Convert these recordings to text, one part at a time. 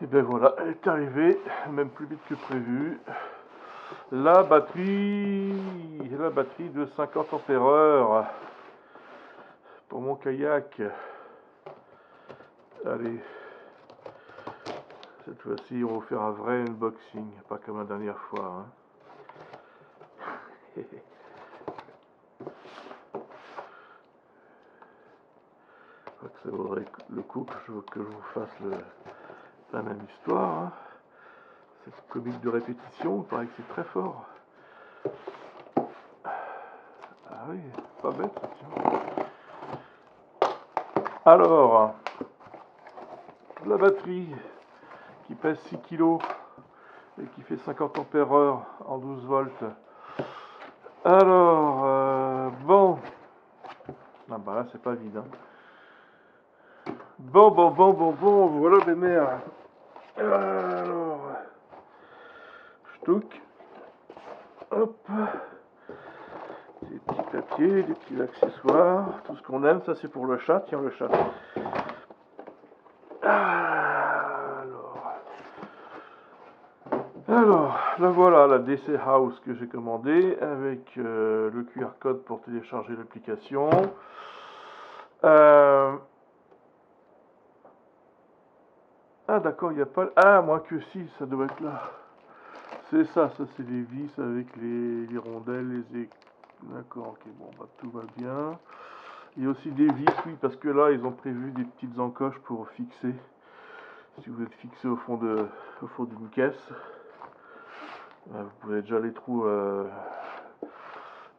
Et bien voilà, elle est arrivée, même plus vite que prévu. La batterie de 50 ampères pour mon kayak. Allez, cette fois-ci on va faire un vrai unboxing, pas comme la dernière fois. Hein. Je crois que ça vaudrait le coup que je vous fasse la même histoire. Hein. Cette comique de répétition, il paraît que c'est très fort. Ah oui, pas bête, tiens. Alors, la batterie qui pèse 6 kg et qui fait 50 ampères heure en 12 volts. Alors, bon. Ah bah là, c'est pas vide. Hein. Bon, voilà des mères. Alors, Stouk. Hop. Des petits papiers, des petits accessoires, tout ce qu'on aime, ça c'est pour le chat, tiens le chat. Alors, là voilà la DC House que j'ai commandée avec le QR code pour télécharger l'application. Ah d'accord, il n'y a pas... Ah, moi que si, ça doit être là. C'est ça c'est les vis avec les rondelles, les... D'accord, ok, bon, bah tout va bien. Il y a aussi des vis, oui, parce que là, ils ont prévu des petites encoches pour fixer. Si vous êtes fixé au fond d'une caisse, vous avez déjà les trous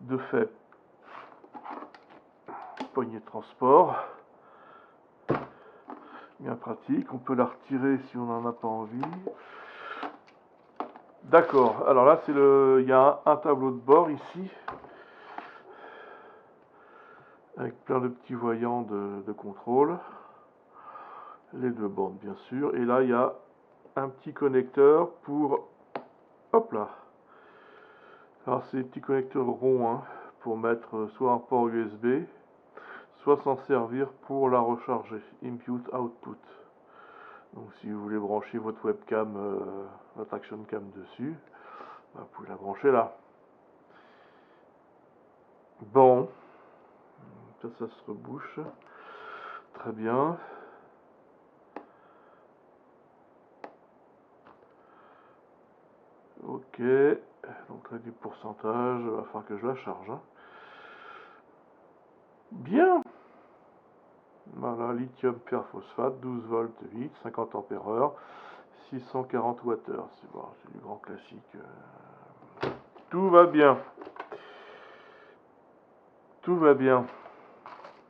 de fait. Poignée de transport. Bien pratique. On peut la retirer si on n'en a pas envie. D'accord. Alors là, il y a un tableau de bord ici. Avec plein de petits voyants de contrôle. Les deux bornes, bien sûr. Et là, il y a un petit connecteur pour... Hop là. Alors, c'est des petits connecteurs ronds, hein, pour mettre soit un port USB, soit s'en servir pour la recharger. Input, output. Donc, si vous voulez brancher votre webcam, votre action cam dessus, bah, vous pouvez la brancher là. Bon. Ça se rebouche. Très bien. Ok, donc là du pourcentage, il va falloir que je la charge. Hein. Bien. Voilà, lithium phosphate, 12 volts 8, 50 ampères heure, 640 Wh. C'est bon, c'est du grand classique. Tout va bien. Tout va bien.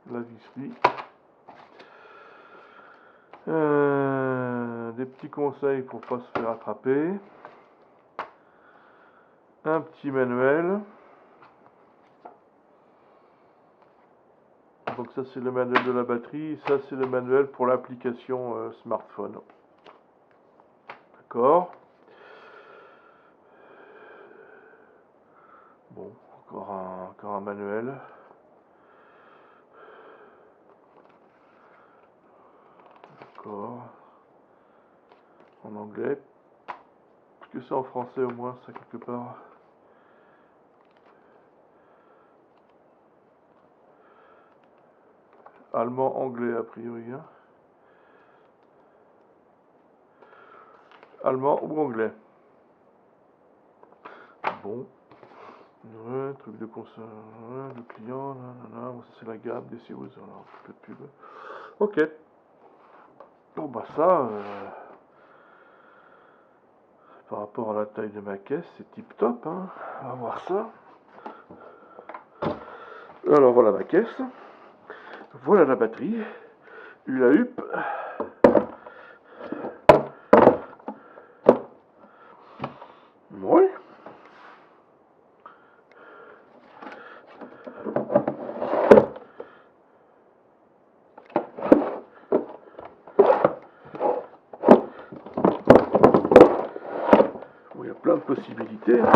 La visserie. Des petits conseils pour pas se faire attraper. Un petit manuel. Donc ça c'est le manuel de la batterie, ça c'est le manuel pour l'application smartphone. D'accord. Bon, encore un manuel. D'accord. En anglais. Est-ce que c'est en français au moins ça quelque part? Allemand, anglais a priori. Hein. Allemand ou anglais. Bon. Ouais, truc de console, ouais, le client, nanana, bon, ça c'est la gamme des COs, alors un peu de pub. Ok. Bon bah ça, par rapport à la taille de ma caisse, c'est tip top, hein. On va voir ça. Alors voilà ma caisse. Voilà la batterie. Hula hup. Ouais. Bon, il y a plein de possibilités. Hein.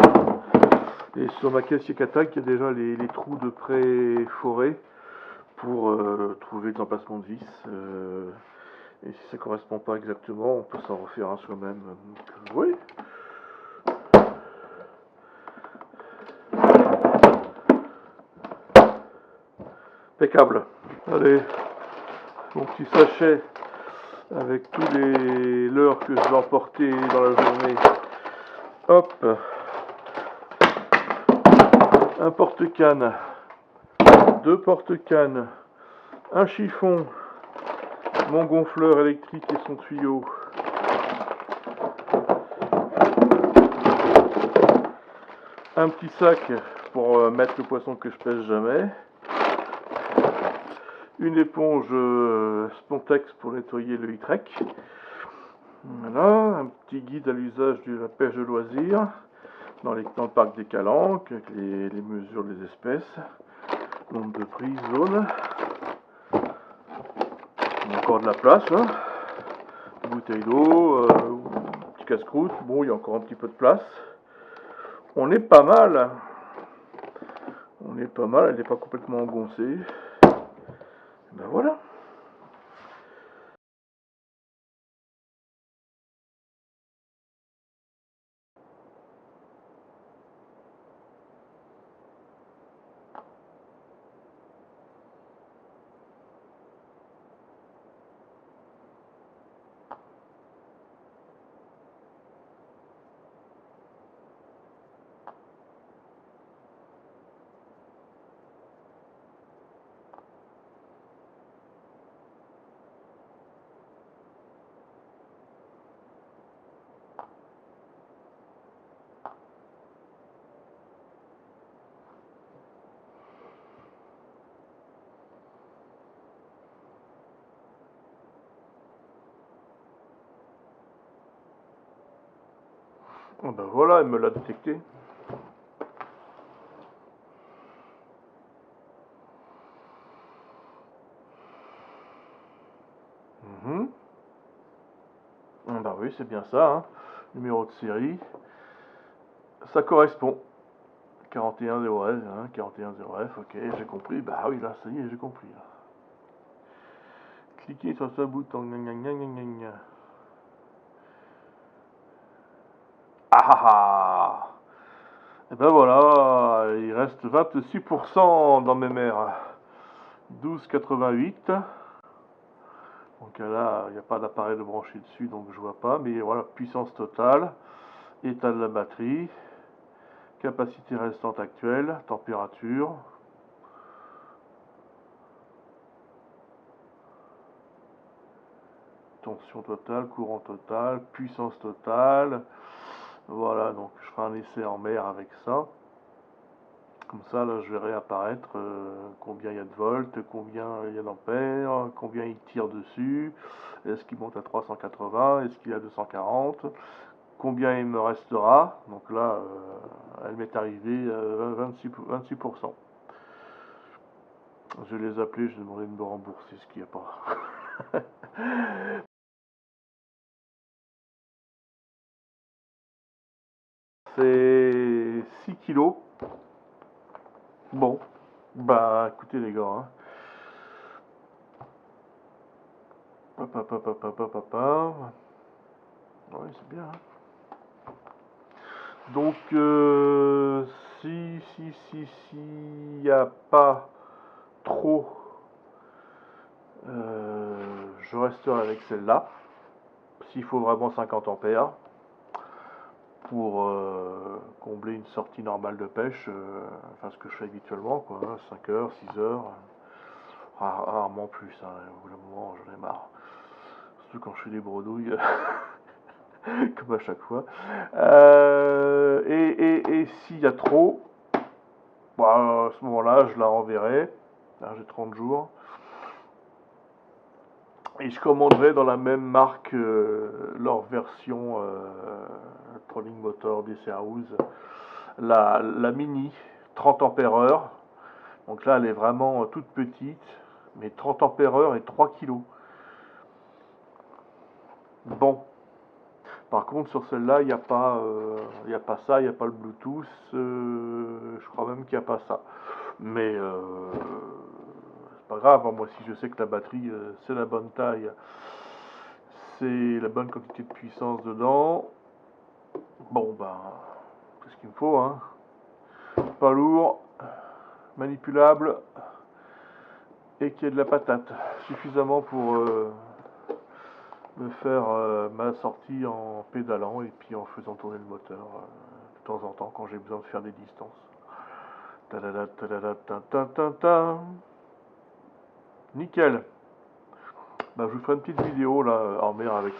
Et sur ma caisse Yekatag, il y a déjà les trous de pré-forés pour trouver des emplacements de vis. Et si ça correspond pas exactement, on peut s'en refaire un soi-même. Donc, oui. Impeccable. Allez, mon petit sachet avec tous les leurres que je vais emporter dans la journée. Hop, un porte-canne, deux porte-cannes, un chiffon, mon gonfleur électrique et son tuyau, un petit sac pour mettre le poisson que je pêche jamais, une éponge Spontex pour nettoyer le Hitrec, voilà, un petit guide à l'usage de la pêche de loisirs dans le parc des Calanques avec les mesures des espèces, nombre de prises, zone. Il y a encore de la place, hein. Bouteille d'eau, petit casse-croûte, bon, il y a encore un petit peu de place. On est pas mal. On est pas mal, elle n'est pas complètement engoncée. Ben voilà. Oh ben voilà, elle me l'a détecté. Ah bah oui, c'est bien ça, hein. Numéro de série. Ça correspond. 41 0F, hein, 41 0F, ok, j'ai compris. Bah oui, là, ça y est, j'ai compris. Là. Cliquez sur ce bouton. Ah ah ah. Et ben voilà, il reste 26% dans mes mers. 12,88. Donc là, il n'y a pas d'appareil de brancher dessus, donc je vois pas. Mais voilà, puissance totale, état de la batterie, capacité restante actuelle, température. Tension totale, courant total, puissance totale. Voilà, donc je ferai un essai en mer avec ça. Comme ça, là, je verrai apparaître combien il y a de volts, combien il y a d'ampères, combien il tire dessus, est-ce qu'il monte à 380, est-ce qu'il y a 240, combien il me restera. Donc là, elle m'est arrivée 26%. Je vais les appeler, je vais demander de me rembourser ce qu'il n'y a pas. C'est 6 kilos. Bon, bah écoutez les gars, hein. Ouais, c'est bien. Hein. Donc, si, il n'y a pas trop, je resterai avec celle-là. S'il faut vraiment 50 ampères pour combler une sortie normale de pêche, enfin ce que je fais habituellement, quoi, 5 heures, 6 heures, rarement plus, hein, au bout d'un moment j'en ai marre. Surtout quand je fais des bredouilles. Comme à chaque fois. Et s'il y a trop, bah, à ce moment-là, je la renverrai. Là, j'ai 30 jours. Et je commanderai dans la même marque leur version Trolling Motor DC House, la Mini 30 ampères heure. Donc là, elle est vraiment toute petite, mais 30 ampères heure et 3 kilos. Bon, par contre, sur celle-là, il n'y a pas ça, il n'y a pas le Bluetooth. Je crois même qu'il n'y a pas ça. Mais c'est pas grave. Hein, moi, si je sais que la batterie c'est la bonne taille c'est la bonne quantité de puissance dedans. Bon ben, c'est ce qu'il me faut, hein. Pas lourd, manipulable, et qui est de la patate. Suffisamment pour me faire ma sortie en pédalant et puis en faisant tourner le moteur de temps en temps quand j'ai besoin de faire des distances. Tadada, tadada, ta, ta, ta, ta. Nickel. Bah, je vous ferai une petite vidéo là en mer avec